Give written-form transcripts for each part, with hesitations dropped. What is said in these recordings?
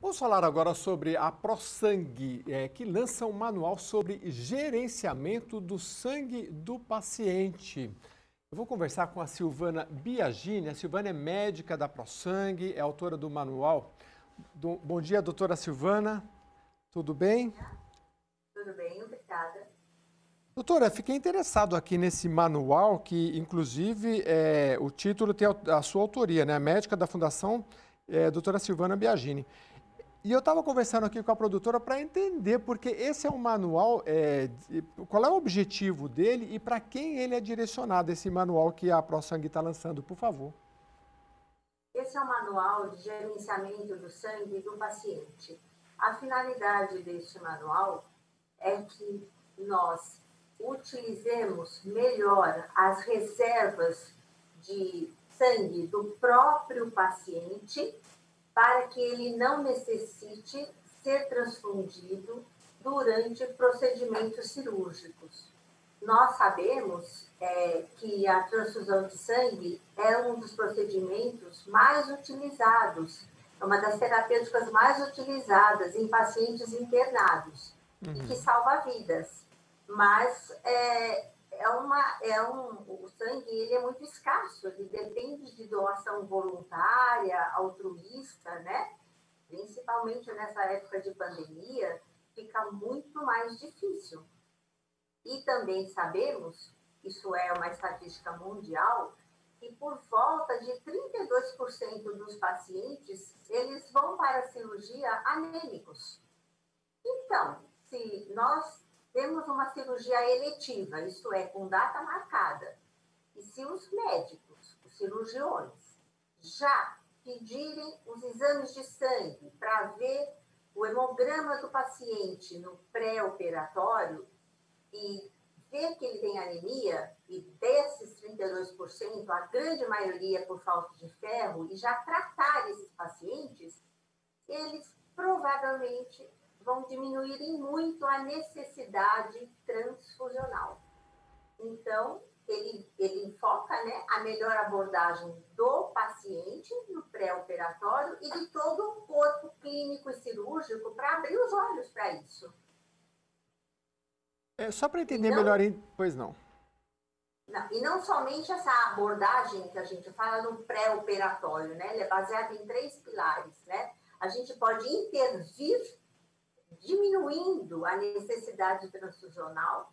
Vamos falar agora sobre a ProSangue, que lança um manual sobre gerenciamento do sangue do paciente. Eu vou conversar com a Silvana Biagini. A Silvana é médica da ProSangue, é autora do manual. Bom dia, doutora Silvana. Tudo bem? Tudo bem, obrigada. Doutora, fiquei interessado aqui nesse manual, que inclusive o título tem a sua autoria, né? Médica da Fundação doutora Silvana Biagini. E eu estava conversando aqui com a produtora para entender, porque esse é um manual, qual é o objetivo dele e para quem ele é direcionado, esse manual que a ProSangue está lançando, por favor. Esse é o manual de gerenciamento do sangue do paciente. A finalidade deste manual é que nós utilizemos melhor as reservas de sangue do próprio paciente para que ele não necessite ser transfundido durante procedimentos cirúrgicos. Nós sabemos que a transfusão de sangue é um dos procedimentos mais utilizados, é uma das terapêuticas mais utilizadas em pacientes internados e que salva vidas. Mas o sangue ele é muito escasso, ele depende de doação voluntária, altruísta, né? Principalmente nessa época de pandemia, fica muito mais difícil. E também sabemos, isso é uma estatística mundial, que por volta de 32% dos pacientes, eles vão para a cirurgia anêmicos. Então, se nós temos uma cirurgia eletiva, isto é, com data marcada, e se os médicos, os cirurgiões, já pedirem os exames de sangue para ver o hemograma do paciente no pré-operatório e ver que ele tem anemia, e desses 32%, a grande maioria por falta de ferro, e já tratar esses pacientes, eles provavelmente vão diminuir em muito a necessidade transfusional. Então, ele foca, né, a melhor abordagem do paciente no pré-operatório e de todo o corpo clínico e cirúrgico para abrir os olhos para isso. Só para entender melhor, pois não. E não somente essa abordagem que a gente fala no pré-operatório, né? Ele é baseado em 3 pilares, né? A gente pode intervir diminuindo a necessidade transfusional,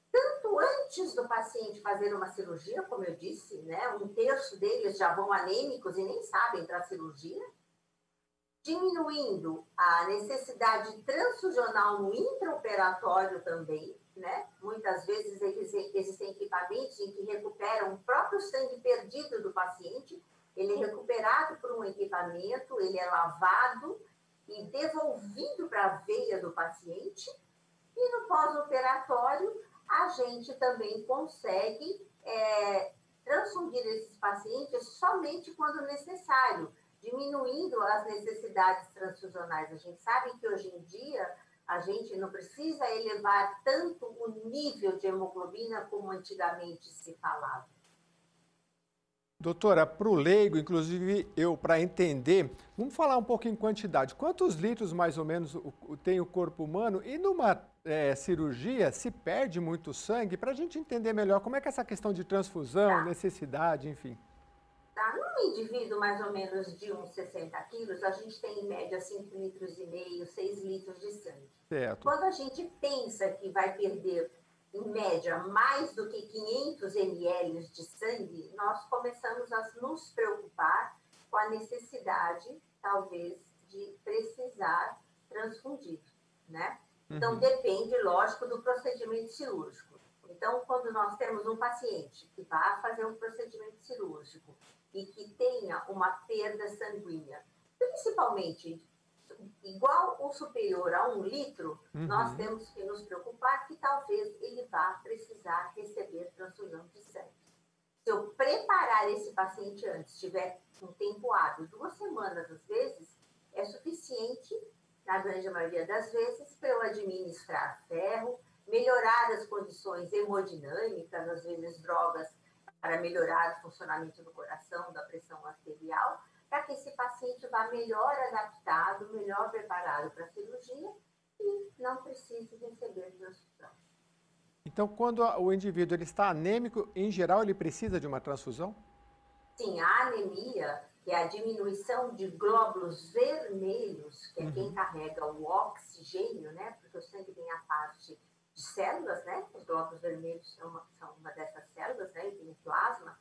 tanto antes do paciente fazer uma cirurgia, como eu disse, né? 1/3 deles já vão anêmicos e nem sabem para a cirurgia, diminuindo a necessidade transfusional no intraoperatório também, né? Muitas vezes existem equipamentos em que recuperam o próprio sangue perdido do paciente, ele é recuperado por um equipamento, ele é lavado e devolvido para a veia do paciente, e no pós-operatório a gente também consegue transfundir esses pacientes somente quando necessário, diminuindo as necessidades transfusionais. A gente sabe que hoje em dia a gente não precisa elevar tanto o nível de hemoglobina como antigamente se falava. Doutora, para o leigo, inclusive eu, para entender, vamos falar um pouco em quantidade. Quantos litros mais ou menos tem o corpo humano? E numa cirurgia se perde muito sangue? Para a gente entender melhor como é que é essa questão de transfusão, necessidade, enfim. Tá? Num indivíduo mais ou menos de uns 60 quilos, a gente tem em média 5,5 litros, 6 litros de sangue. Certo. Quando a gente pensa que vai perder, em média, mais do que 500 ml de sangue, nós começamos a nos preocupar com a necessidade, talvez, de precisar transfundir, né? Então, depende, lógico, do procedimento cirúrgico. Então, quando nós temos um paciente que vai fazer um procedimento cirúrgico e que tenha uma perda sanguínea, principalmente igual ou superior a 1 litro, nós temos que nos preocupar que talvez ele vá precisar receber transfusão de sangue. Se eu preparar esse paciente antes, tiver um tempo hábil, 2 semanas às vezes, é suficiente, na grande maioria das vezes, para eu administrar ferro, melhorar as condições hemodinâmicas, às vezes drogas para melhorar o funcionamento do coração, da pressão arterial, para que esse paciente vá melhor adaptado estado melhor preparado para a cirurgia e não precise receber transfusão. Então, quando o indivíduo ele está anêmico, em geral, ele precisa de uma transfusão? Sim, a anemia, que é a diminuição de glóbulos vermelhos, que é quem carrega o oxigênio, né? Porque o sangue tem a parte de células, né? Os glóbulos vermelhos são uma dessas células, né? E tem o plasma.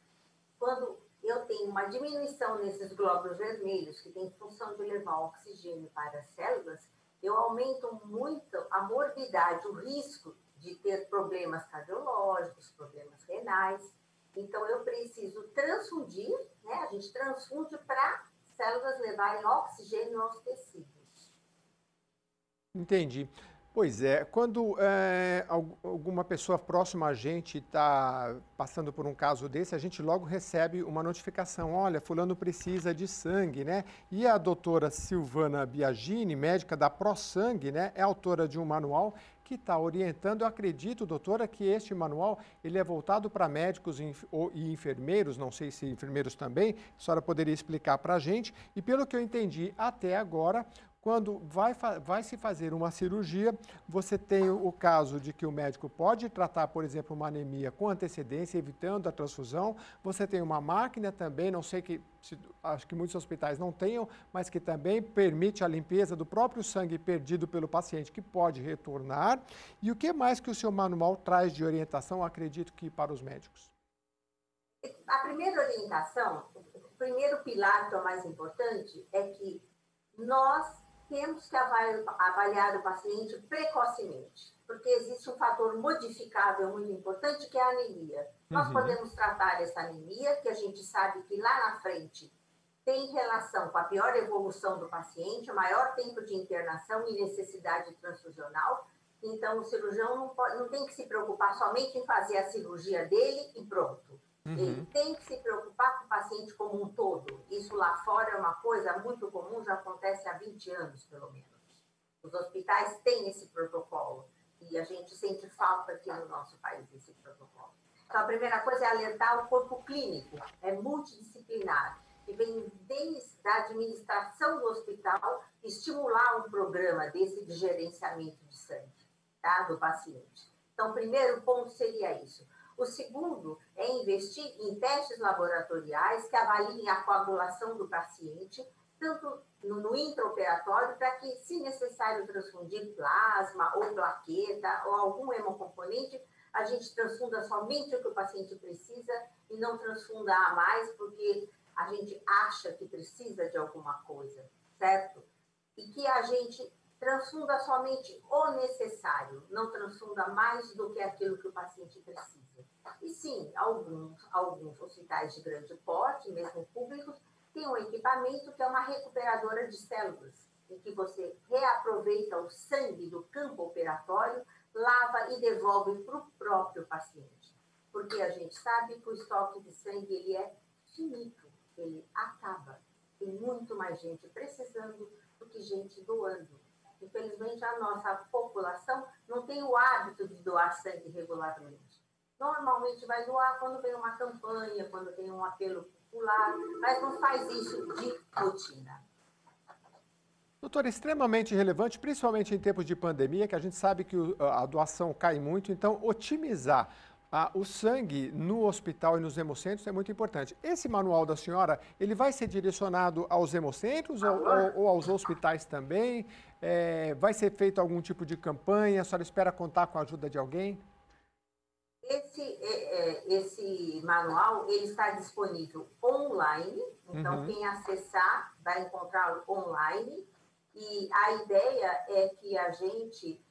Quando eu tenho uma diminuição nesses glóbulos vermelhos, que tem função de levar oxigênio para as células, eu aumento muito a morbidade, o risco de ter problemas cardiológicos, problemas renais. Então, eu preciso transfundir, né? A gente transfunde para células levarem oxigênio aos tecidos. Entendi. Pois é, quando alguma pessoa próxima a gente está passando por um caso desse, a gente logo recebe uma notificação, olha, fulano precisa de sangue, né? E a doutora Silvana Biagini, médica da ProSangue, né, é autora de um manual que está orientando. Eu acredito, doutora, que este manual ele é voltado para médicos e enfermeiros, não sei se enfermeiros também, a senhora poderia explicar para a gente. E pelo que eu entendi até agora, quando vai se fazer uma cirurgia, você tem o caso de que o médico pode tratar, por exemplo, uma anemia com antecedência, evitando a transfusão. Você tem uma máquina também, não sei acho que muitos hospitais não tenham, mas que também permite a limpeza do próprio sangue perdido pelo paciente, que pode retornar. E o que mais que o seu manual traz de orientação, acredito que para os médicos? A primeira orientação, o primeiro pilar que é o mais importante, é que nós temos que avaliar o paciente precocemente, porque existe um fator modificável muito importante, que é a anemia. Nós podemos tratar essa anemia, que a gente sabe que lá na frente tem relação com a pior evolução do paciente, maior tempo de internação e necessidade transfusional. Então, o cirurgião não tem que se preocupar somente em fazer a cirurgia dele e pronto. Ele tem que se preocupar com o paciente como um todo. Isso lá fora é uma coisa muito comum, já acontece há 20 anos, pelo menos. Os hospitais têm esse protocolo e a gente sente falta aqui no nosso país desse protocolo. Então, a primeira coisa é alertar o corpo clínico, é multidisciplinar, que vem desde a administração do hospital estimular um programa desse de gerenciamento de sangue, tá, do paciente. Então, o primeiro ponto seria isso. O segundo é investir em testes laboratoriais que avaliem a coagulação do paciente, tanto no intraoperatório, para que, se necessário transfundir plasma ou plaqueta ou algum hemocomponente, a gente transfunda somente o que o paciente precisa e não transfunda a mais, porque a gente acha que precisa de alguma coisa, certo? E que a gente transfunda somente o necessário, não transfunda mais do que aquilo que o paciente precisa. E sim, alguns hospitais de grande porte, mesmo públicos, têm um equipamento que é uma recuperadora de células, em que você reaproveita o sangue do campo operatório, lava e devolve para o próprio paciente. Porque a gente sabe que o estoque de sangue ele é finito, ele acaba. Tem muito mais gente precisando do que gente doando. Infelizmente, a nossa população não tem o hábito de doar sangue regularmente. Normalmente vai doar quando vem uma campanha, quando tem um apelo popular, mas não faz isso de rotina. Doutor, extremamente relevante, principalmente em tempos de pandemia, que a gente sabe que a doação cai muito, então otimizar o sangue no hospital e nos hemocentros é muito importante. Esse manual da senhora, ele vai ser direcionado aos hemocentros ou aos hospitais também? Vai ser feito algum tipo de campanha? A senhora espera contar com a ajuda de alguém? Esse manual ele está disponível online, então quem acessar vai encontrá-lo online. E a ideia é que a gente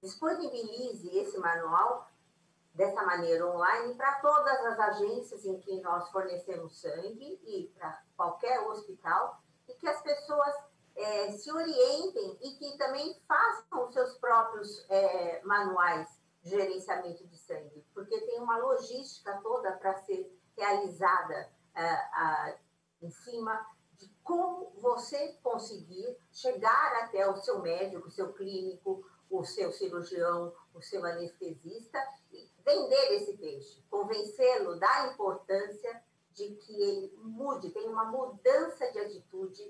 disponibilize esse manual dessa maneira online para todas as agências em que nós fornecemos sangue e para qualquer hospital, e que as pessoas se orientem e que também façam os seus próprios manuais de gerenciamento de sangue, porque tem uma logística toda para ser realizada em cima de como você conseguir chegar até o seu médico, o seu clínico, o seu cirurgião, o seu anestesista e vender esse peixe, convencê-lo da importância de que ele mude, tenha uma mudança de atitude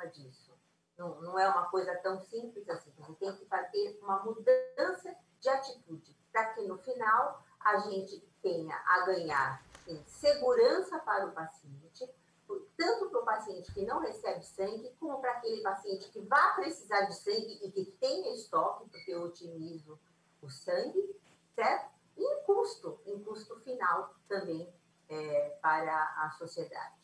cima disso. Não é uma coisa tão simples assim. Você tem que fazer uma mudança de atitude para que no final a gente tenha a ganhar em segurança para o paciente, tanto para o paciente que não recebe sangue, como para aquele paciente que vai precisar de sangue e que tenha estoque, porque eu otimizo o sangue, certo? E em custo final também para a sociedade.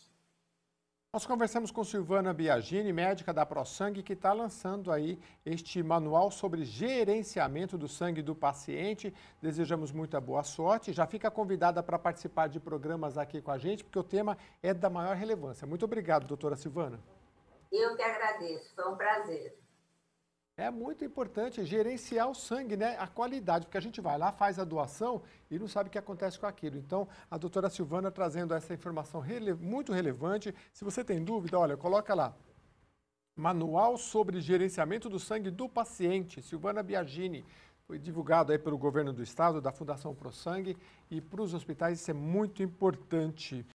Nós conversamos com Silvana Biagini, médica da ProSangue, que está lançando aí este manual sobre gerenciamento do sangue do paciente. Desejamos muita boa sorte. Já fica convidada para participar de programas aqui com a gente, porque o tema é da maior relevância. Muito obrigado, doutora Silvana. Eu que agradeço, foi um prazer. É muito importante gerenciar o sangue, né? A qualidade, porque a gente vai lá, faz a doação e não sabe o que acontece com aquilo. Então, a doutora Silvana trazendo essa informação muito relevante. Se você tem dúvida, olha, coloca lá. Manual sobre gerenciamento do sangue do paciente, Silvana Biagini. Foi divulgado aí pelo governo do estado, da Fundação ProSangue, e para os hospitais isso é muito importante.